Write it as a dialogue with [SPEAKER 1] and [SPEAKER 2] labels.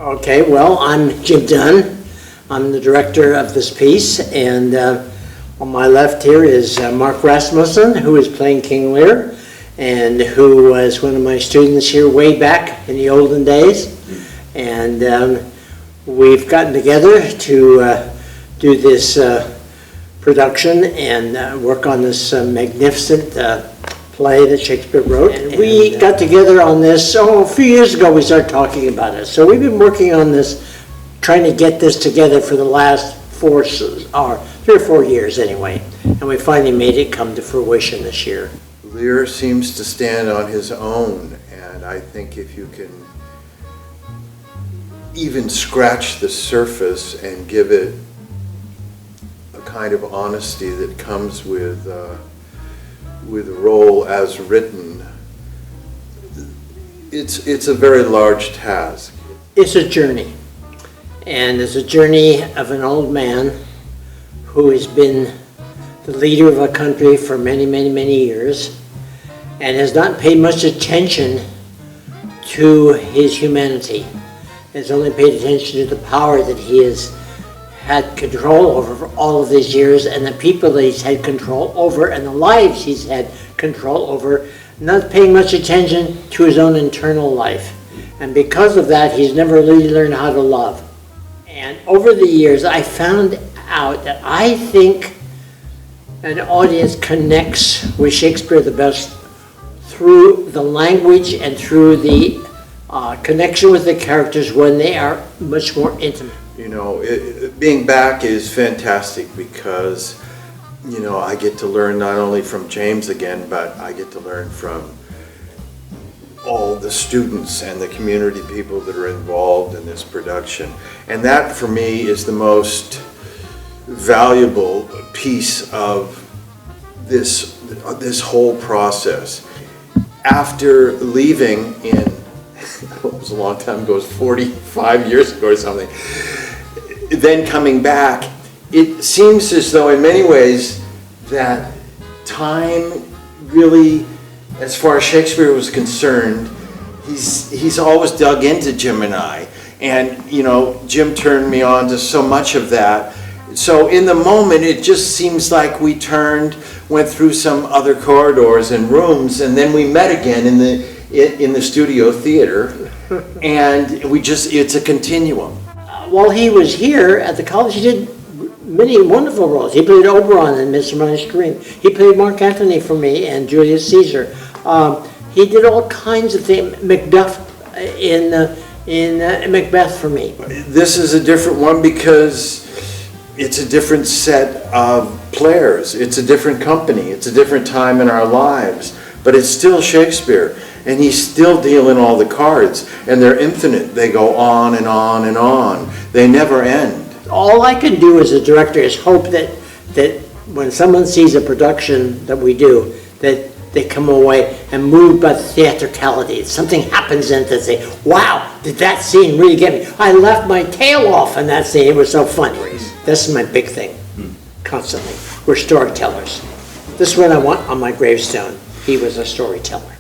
[SPEAKER 1] Okay, well, I'm Jim Dunn. I'm the director of this piece, and on my left here is Mark Rasmussen, who is playing King Lear, and who was one of my students here way back in the olden days. And we've gotten together to do this production and work on this magnificent play that Shakespeare wrote. And we got together on this, a few years ago we started talking about it. So we've been working on this, trying to get this together for the last 3 or 4 years anyway. And we finally made it come to fruition this year.
[SPEAKER 2] Lear seems to stand on his own, and I think if you can even scratch the surface and give it a kind of honesty that comes with the role as written, it's a very large task.
[SPEAKER 1] It's a journey, and it's a journey of an old man who has been the leader of a country for many, many, many years and has not paid much attention to his humanity. Has only paid attention to the power that he has had control over for all of these years, and the people that he's had control over, and the lives he's had control over, not paying much attention to his own internal life. And because of that, he's never really learned how to love. And over the years, I found out that I think an audience connects with Shakespeare the best through the language and through the connection with the characters when they are much more intimate.
[SPEAKER 2] You know, being back is fantastic because, you know, I get to learn not only from James again, but I get to learn from all the students and the community people that are involved in this production. And that, for me, is the most valuable piece of this whole process. After leaving in, it was a long time ago, it was 45 years ago or something, then coming back, it seems as though in many ways that time really, as far as Shakespeare was concerned, he's always dug into Jim and I. And, you know, Jim turned me on to so much of that. So in the moment, it just seems like we went through some other corridors and rooms, and then we met again in the studio theater. And it's a continuum.
[SPEAKER 1] While he was here at the college, he did many wonderful roles. He played Oberon in Midsummer's Dream. He played Mark Antony for me and Julius Caesar. He did all kinds of things. Macduff in Macbeth for me.
[SPEAKER 2] This is a different one because it's a different set of players. It's a different company. It's a different time in our lives. But it's still Shakespeare. And he's still dealing all the cards, and they're infinite. They go on and on and on. They never end.
[SPEAKER 1] All I can do as a director is hope that when someone sees a production that we do, that they come away and moved by the theatricality. Something happens in it that say, wow, did that scene really get me? I left my tail off in that scene. It was so funny. This is my big thing, constantly. We're storytellers. This is what I want on my gravestone. He was a storyteller.